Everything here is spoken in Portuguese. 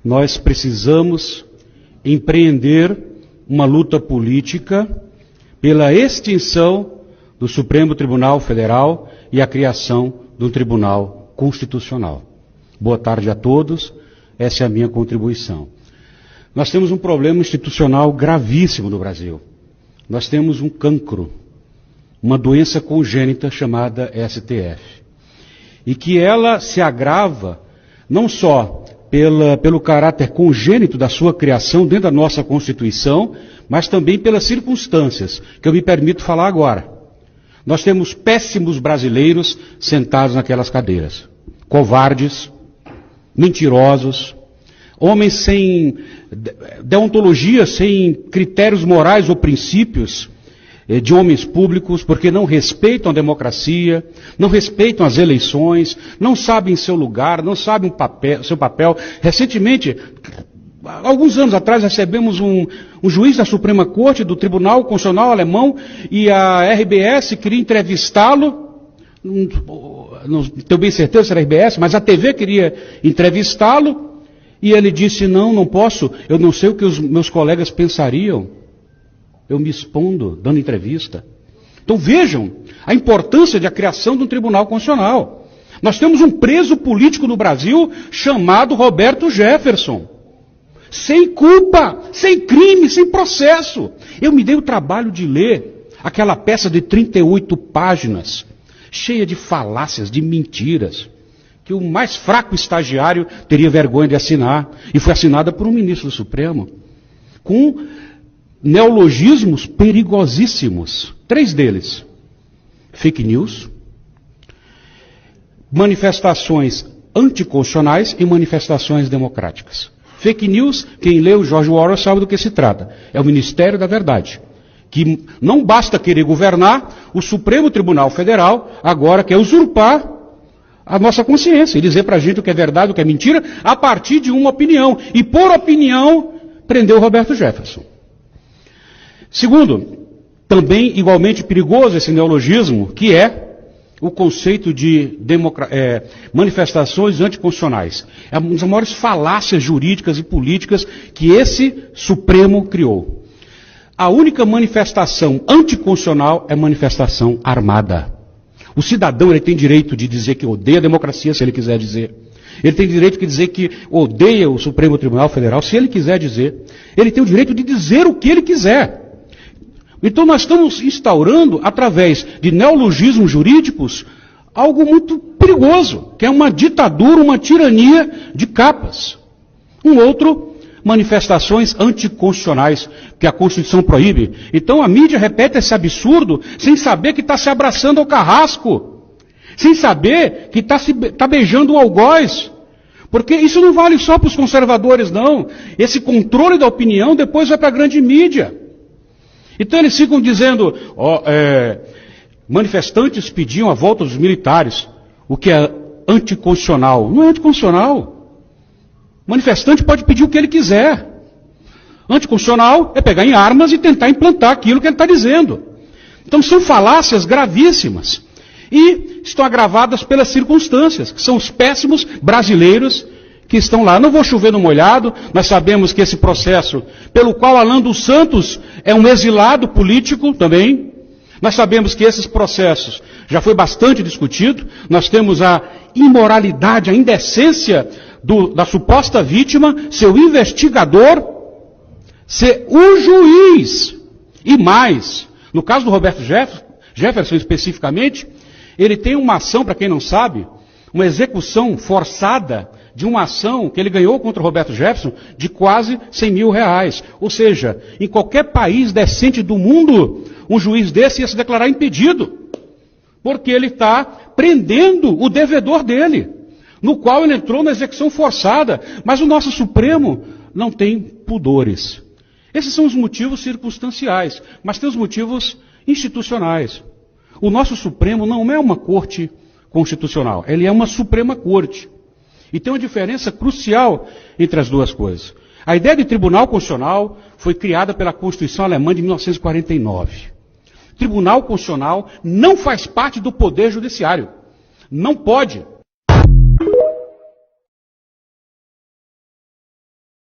nós precisamos empreender uma luta política pela extinção do Supremo Tribunal Federal e a criação do Tribunal Constitucional. Boa tarde a todos, essa é a minha contribuição. Nós temos um problema institucional gravíssimo no Brasil. Nós temos um cancro, uma doença congênita chamada STF. E que ela se agrava não só pelo caráter congênito da sua criação dentro da nossa Constituição, mas também pelas circunstâncias, que eu me permito falar agora. Nós temos péssimos brasileiros sentados naquelas cadeiras. Covardes, mentirosos, homens sem deontologia, sem critérios morais ou princípios de homens públicos, porque não respeitam a democracia, não respeitam as eleições, não sabem seu lugar, não sabem seu papel. Recentemente, alguns anos atrás, recebemos um juiz da Suprema Corte do Tribunal Constitucional Alemão e a RBS queria entrevistá-lo, não tenho bem certeza se era a RBS, mas a TV queria entrevistá-lo e ele disse, não posso, eu não sei o que os meus colegas pensariam. Eu me expondo, dando entrevista. Então vejam a importância da criação de um Tribunal Constitucional. Nós temos um preso político no Brasil chamado Roberto Jefferson. Sem culpa, sem crime, sem processo. Eu me dei o trabalho de ler aquela peça de 38 páginas, cheia de falácias, de mentiras, que o mais fraco estagiário teria vergonha de assinar. E foi assinada por um ministro do Supremo. Com neologismos perigosíssimos. 3 deles. Fake news, manifestações anticonstitucionais e manifestações democráticas. Fake news, quem leu George Orwell sabe do que se trata. É o Ministério da Verdade. Que não basta querer governar, o Supremo Tribunal Federal agora quer usurpar a nossa consciência e dizer pra gente o que é verdade, o que é mentira, a partir de uma opinião. E por opinião, prendeu Roberto Jefferson. Segundo, também igualmente perigoso esse neologismo, que é o conceito de manifestações anticonstitucionais. É uma das maiores falácias jurídicas e políticas que esse Supremo criou. A única manifestação anticonstitucional é manifestação armada. O cidadão ele tem direito de dizer que odeia a democracia, se ele quiser dizer. Ele tem direito de dizer que odeia o Supremo Tribunal Federal, se ele quiser dizer. Ele tem o direito de dizer o que ele quiser. Então nós estamos instaurando, através de neologismos jurídicos, algo muito perigoso, que é uma ditadura, uma tirania de capas. Um outro, manifestações anticonstitucionais, que a Constituição proíbe. Então a mídia repete esse absurdo, sem saber que está se abraçando ao carrasco, sem saber que está beijando o algoz. Porque isso não vale só para os conservadores, não. Esse controle da opinião depois vai para a grande mídia. Então eles ficam dizendo, manifestantes pediam a volta dos militares, o que é anticonstitucional. Não é anticonstitucional. Manifestante pode pedir o que ele quiser. Anticonstitucional é pegar em armas e tentar implantar aquilo que ele está dizendo. Então são falácias gravíssimas. E estão agravadas pelas circunstâncias, que são os péssimos brasileiros que estão lá. Não vou chover no molhado, nós sabemos que esse processo, pelo qual Alan dos Santos é um exilado político também, nós sabemos que esses processos já foi bastante discutido, nós temos a imoralidade, a indecência da suposta vítima, seu investigador, ser o juiz. E mais, no caso do Roberto Jefferson especificamente, ele tem uma ação, para quem não sabe, uma execução forçada de uma ação que ele ganhou contra o Roberto Jefferson de quase 100 mil reais. Ou seja, em qualquer país decente do mundo, um juiz desse ia se declarar impedido, porque ele está prendendo o devedor dele, no qual ele entrou na execução forçada. Mas o nosso Supremo não tem pudores. Esses são os motivos circunstanciais, mas tem os motivos institucionais. O nosso Supremo não é uma corte constitucional, ele é uma Suprema Corte. E tem uma diferença crucial entre as duas coisas. A ideia de Tribunal Constitucional foi criada pela Constituição Alemã de 1949. Tribunal Constitucional não faz parte do Poder Judiciário. Não pode.